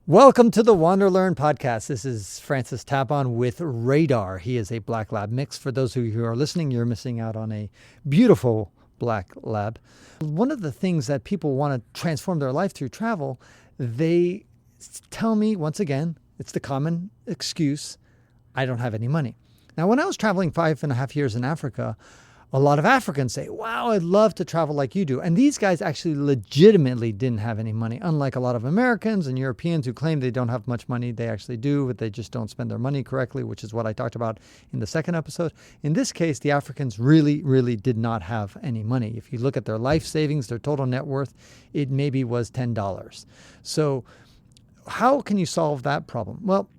Welcome to the WanderLearn podcast. This is Francis Tapon with Radar. He is a black lab mix. For those of you who are listening, you're missing out on a beautiful black lab. One of the things that people want to transform their life through travel, they tell me, once again, it's the common excuse, I don't have any money. Now, when I was traveling 5.5 years in Africa, a lot of Africans say, wow, I'd love to travel like you do. And these guys actually legitimately didn't have any money. Unlike a lot of Americans and Europeans who claim they don't have much money, they actually do, but they just don't spend their money correctly, which is what I talked about in the second episode. In this case, the Africans really did not have any money. If you look at their life savings, their total net worth, it maybe was $10. So how can you solve that problem? Well,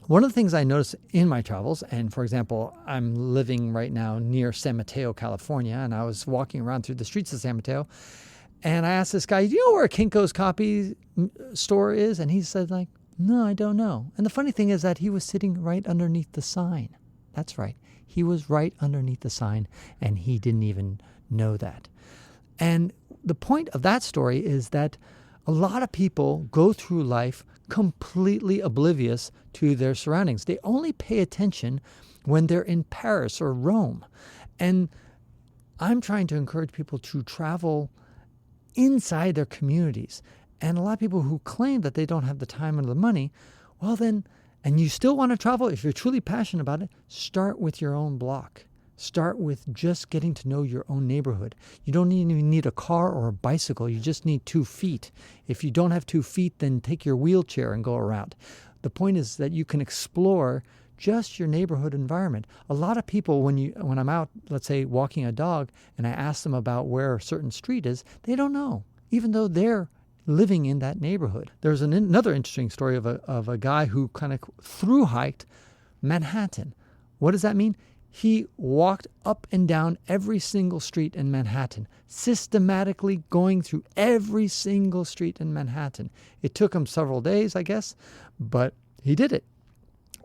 one of the things I noticed in my travels, and for example, I'm living right now near San Mateo, California, and I was walking around through the streets of San Mateo, and I asked this guy, do you know where a Kinko's copy store is? And he said, no, I don't know. And the funny thing is that he was sitting right underneath the sign. That's right. He was right underneath the sign, and he didn't even know that. And the point of that story is that a lot of people go through life completely oblivious to their surroundings. They only pay attention when they're in Paris or Rome. And I'm trying to encourage people to travel inside their communities. And a lot of people who claim that they don't have the time or the money, well then, and you still want to travel, if you're truly passionate about it, start with your own block. Start with just getting to know your own neighborhood. You don't even need a car or a bicycle. You just need 2 feet. If you don't have 2 feet, then take your wheelchair and go around. The point is that you can explore just your neighborhood environment. A lot of people, when I'm out, let's say, walking a dog, and I ask them about where a certain street is, they don't know, even though they're living in that neighborhood. There's another interesting story of a guy who kind of thru-hiked Manhattan. What does that mean? He walked up and down every single street in Manhattan, systematically going through every single street in Manhattan. It took him several days, I guess, but he did it.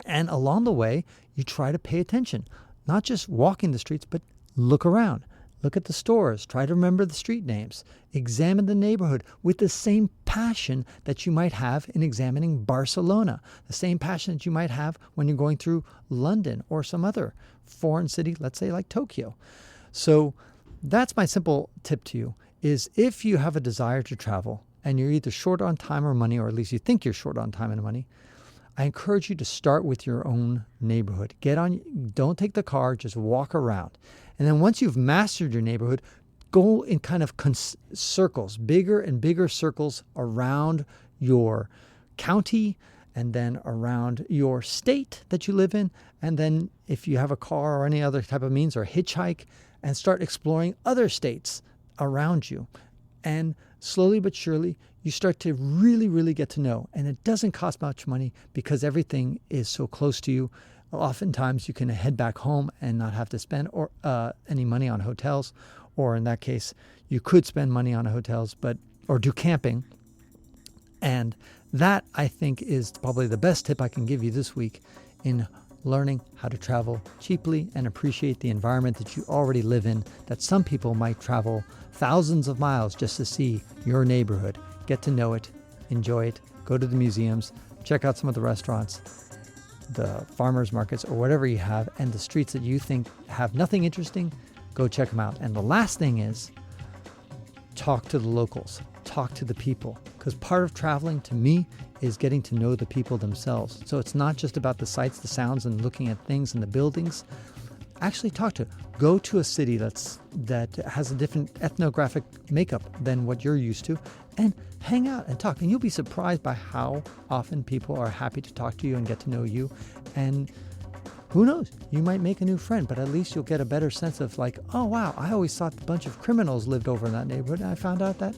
And along the way, you try to pay attention, not just walking the streets, but look around. Look at the stores. Try to remember the street names. Examine the neighborhood with the same passion that you might have in examining Barcelona, the same passion that you might have when you're going through London or some other foreign city, let's say like Tokyo. So that's my simple tip to you, is if you have a desire to travel and you're either short on time or money, or at least you think you're short on time and money, I encourage you to start with your own neighborhood. Don't take the car, just walk around. And then once you've mastered your neighborhood, go in kind of circles, bigger and bigger circles around your county, and then around your state that you live in. And then if you have a car or any other type of means, or hitchhike, and start exploring other states around you. And slowly but surely, you start to really get to know. And it doesn't cost much money because everything is so close to you. Oftentimes you can head back home and not have to spend any money on hotels, or in that case, you could spend money on hotels, or do camping. And that, I think, is probably the best tip I can give you this week in learning how to travel cheaply and appreciate the environment that you already live in, that some people might travel thousands of miles just to see your neighborhood, get to know it, enjoy it, go to the museums, check out some of the restaurants, the farmers markets, or whatever you have, and the streets that you think have nothing interesting, go check them out. And the last thing is, talk to the locals, talk to the people, because part of traveling to me is getting to know the people themselves. So it's not just about the sights, the sounds, and looking at things and the buildings. Actually go to a city that has a different ethnographic makeup than what you're used to, and hang out and talk. And you'll be surprised by how often people are happy to talk to you and get to know you. And who knows, you might make a new friend, but at least you'll get a better sense of oh wow, I always thought a bunch of criminals lived over in that neighborhood, and I found out that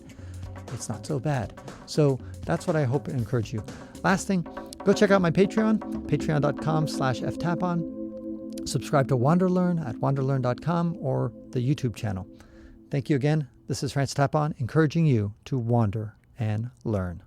it's not so bad. So that's what I hope to encourage you. Last thing, go check out my Patreon, patreon.com/ftapon. Subscribe to WanderLearn at wanderlearn.com, or the YouTube channel. Thank you again. This is Francis Tapon, encouraging you to wander and learn.